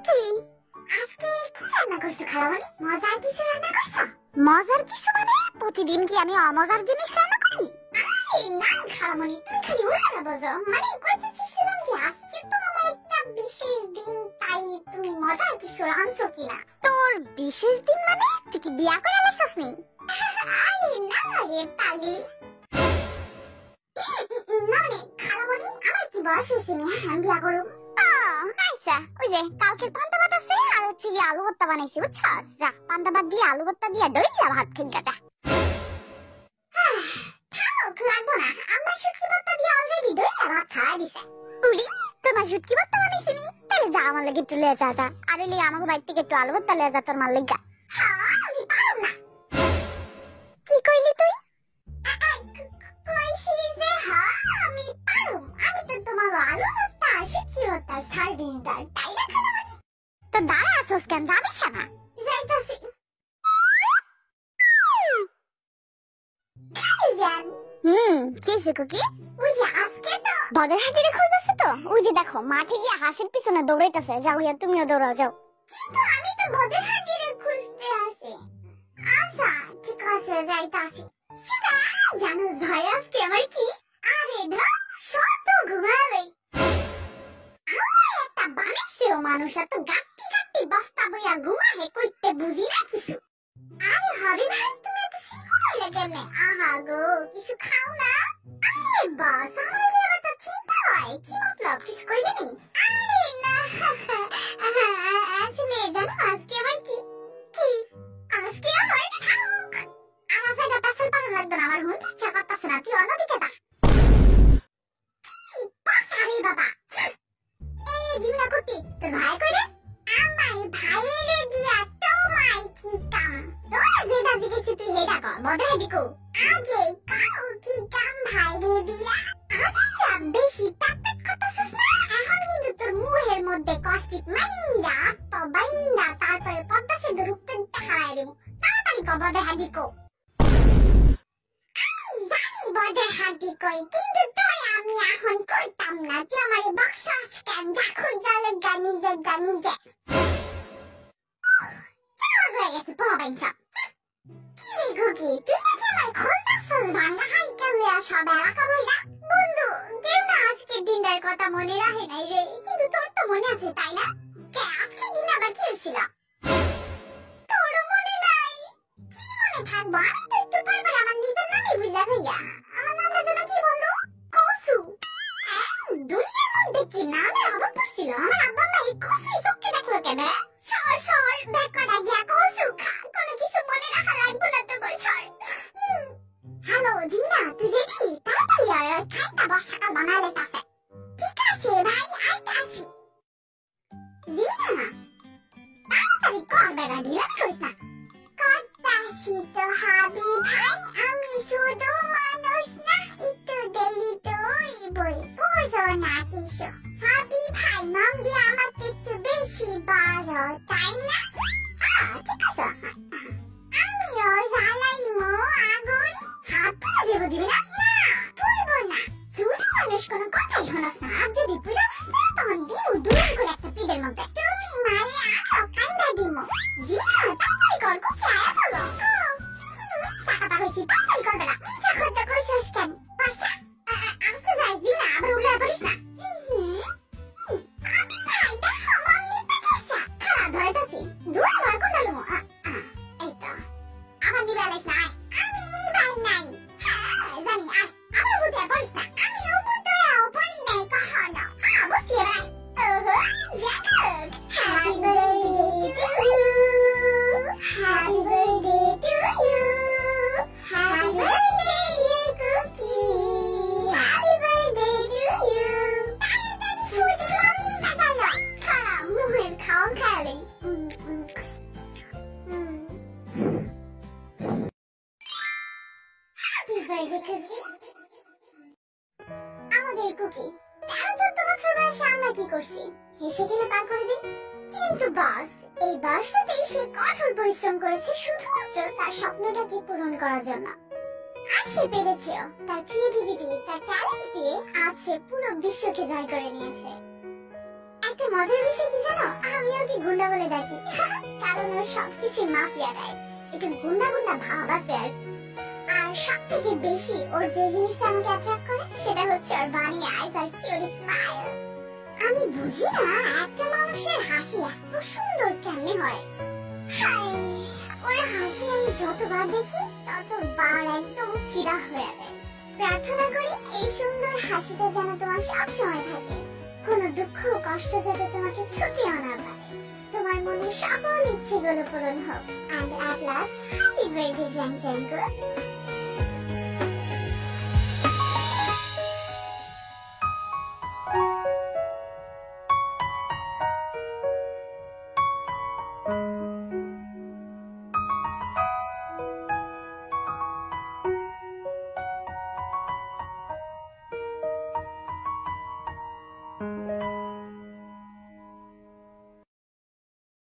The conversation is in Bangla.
কি আজকে কি রান্না করছো খালামণি? মজার কিছু রান্না করছো? মজার কিছু মানে প্রতিদিন কি আমি অমজার জিনিস রান্না করি? আরে না খালামণি, তুমি খালি উড়ানা বোঝো। মানে কইতেছিলাম যে আজকে তো আমার একটা বিশেষ দিন, তাই তুমি মজার কিছু রাঁধছো কিনা। তোর বিশেষ দিন মানে তুই কি বিয়া করে লাইছস নি? আরে না রে পাগলি, মানে খালামণি আমার কি বয়স হয়েছে নি আমি বিয়া করুম? আচ্ছা, ওই যে কালকের পান্তা ভাত আছে আর হচ্ছে আলু ভর্তা বানাইছি বুঝছস। যা পান্তা ভাত দিয়ে আলু ভর্তা দিয়ে ডইলা ভাত খাইগা যা। থাক লাগবো না, আমার শুটকি ভর্তা দিয়ে অলরেডি ডইলা ভাত খাওয়াই দিছে। উড়ি তোমার শুটকি ভর্তা বানাইছি নি? তাহলে যা আমার লাগি একটু লয়ে যা যা। আর এলি আমাকে বাইর থেকে একটু আলু ভর্তা লয়ে যা তোর মার লাগা। হ্যাঁ আমি পারুম না। কি কইলি তুই? কইছি যে হ্যাঁ আমি পারুম। আমি তো তোমার আলু ভর্তা শুটকি ভর্তা সার্ভিস দার তাই না খালামণি? তো দাঁড়া আসোস কেন, যাবিস না? যাইতাছি। কিসে কুকি? ওই যে আজকে তো বদরহাটিরে খুঁজতেছে তো, ওই যে দেখো মাঠে গিয়ে হাঁসের পিছনে দৌড়াইতেছে। যাও ইয়া তুমিও দৌড়াও যাও। কিন্তু আমি তো বদরহাটিরে খুঁজতে আসি। আচ্ছা ঠিক আছে যাইতাছি। সেটা জানোস ভাই আজকে আমার কি? আরে ধর শর্ত ঘুমালে আমার একটা বানাইছে ও মানুষ এত গাপ্পি গাপ্পি বস্তা বইয়া ঘুমাহে কইতে বুঝি না কিছু। আরে হবে ভাই তুমি এত সিকুর হইলে কেমনে? আহা গো কিছু খাও না? আরে বাস আমার এবার তো চিন্তা হয় কি মতলব কিছু কইবে নি? আরে না আসলে জানো আজকে আমার কি কি আজকে আমার ঠাকুর আমার ফাইদা পাসল পারো লাগবে না, আমার হুঁতে ইচ্ছা করতেছে না, তুই অন্যদিকে যা। কি পাসারে বাবা এই জিমনা করতি তোর ভাই কইরে? আমার ভাইয়েরে দিয়া তোমায় কি কাম? তোরা যেটা জিজ্ঞেস তুই হেডা কর বদরাডি কো আগে কাও কি কাম ভাইরে দিয়া? আজইরা বেশি প্যাটপ্যাট করতেছিস না? এখন কিন্তু তোর মুহের মধ্যে কষ্টিক মাইরা তো বাইন্দা তারপরে পদ্মা সেতু রুপেন খাওয়াই দেবো। তাড়াতাড়ি কর বদরাডি কো। আমি জানি বদরাডি কই, কিন্তু তোরে আমি এখন কইতাম না। তুই আমারে বক্সাস কেন দেখো জালে গানিজে গানিজে হয়ে গেছে পোলাপাইন সব। কি রে গুগি তুই নাকি আমার খোঁজতাছস ভাঙা হাই ক্যামেরা সব এলাকা বইলা? বন্ধু কেউ না আজকের দিনটার কথা মনে রাখে নাই রে, কিন্তু তোর তো মনে আছে তাই না? কে আজকের দিন আবার কি হয়েছিল? তোরও মনে নাই? কি মনে থাকবো, আমি তো একটু পর পর আমার নিজের নামই ভুলা যাইয়া। আমার নামটা যেন কি বন্ধু? কসু। দুনিয়ার মধ্যে কি নামের অভাব পড়ছিল? আমার আব্বা মা এই কসুই চোখকে দেখলো কেন? সর সর ব্যাকওয়ার্ডে গিয়া কসু খা, কোনো কিছু মনে রাখা লাগবে না তো কই সর। হ্যালো জিন্না তুই রেডি? তাড়াতাড়ি আয়, খাইটা বর্ষাকাল বানায় লেটাছে। ঠিক আছে ভাই আইতাছি। জিন্না তাড়াতাড়ি কর বেড়া, ঢিলা করিস না। করতাছি তো হাবি ভাই, আমি শুধু মানুষ না, একটু দেরি তো হইবই, বুঝো না কিছু। হাবি ভাই মন দিয়ে আমার একটু বেশি বড় তাই না? ঠিক আছে আমিও জ্বালাইমো আগুন। হাত পুড়ে যাবো দিবি না? না পুড়বো না। শুধু মানুষ কোনো কথাই হনস না, আর যদি পুড়াস না তখন দিবু দুরুম করে একটা পিঠের মধ্যে। তুমি মায়ে আরো কাইন্দা দিমো। জিনা তাড়াতাড়ি কর, কুকি আয়া বলো। মিথ্যা কথা কইছি, তাড়াতাড়ি করবে না। মিথ্যা করতে কইছিস কেন? পাশা আস্তে যাই জিনা, আবার উড়ে পড়িস না। আমি ভাই দেখো মন নিতে গেছে। খাড়া ধরেতেছি দূর ভয় কোন ডালমো। এই তো আমার নিবাই লাইস না, আমি নিবাই নাই। হ্যাঁ জানি আয়, আমার বুঝে পড়িস না। আমি ও বুঝেও পড়ি নাই কখনো। হ্যাঁ বুঝছি এবার ওহো জাগক। Happy birthday to you, happy birthday to you, happy birthday dear Cookie, happy birthday to you. তাড়াতাড়ি ফুটে মাম্মি ফাটালো। খাড়া মুহের খাওয়া খেলে। Happy birthday Cookie. আমাদের কুকি 13-14 বছর বয়সে আমরা কি করছি? হেসে খেলে পার করে দিই। কিন্তু বস এই বয়সটাতেই সে কঠোর পরিশ্রম করেছে শুধুমাত্র তার স্বপ্নটাকে পূরণ করার জন্য। আর সে পেরেছেও। তার ক্রিয়েটিভিটি, তার ট্যালেন্ট দিয়ে আজ সে পুরো বিশ্বকে জয় করে নিয়েছে। একটা মজার বিষয় কি জানো, আমি ওকে গুন্ডা বলে ডাকি কারণ ওর সবকিছু মাফিয়া টাইপ, একটু গুন্ডা গুন্ডা ভাব আছে আর কি। আর সব থেকে বেশি ওর যে জিনিসটা আমাকে অ্যাট্রাক্ট করে সেটা হচ্ছে ওর বানি আইজ আর কিউট স্মাইল। আমি বুঝি না একটা মানুষের হাসি এত সুন্দর কেমনে হয়। ওর হাসি আমি যতবার দেখি ততবার একদম ফিদা হয়ে যায়। প্রার্থনা করি এই সুন্দর হাসিটা যেন তোমার সব সময় থাকে, কোনো দুঃখ কষ্ট যাতে তোমাকে ছুঁতেও না পারে, তোমার মনের সকল ইচ্ছেগুলো পূরণ হোক। And at last, happy birthday, Jang Janggook.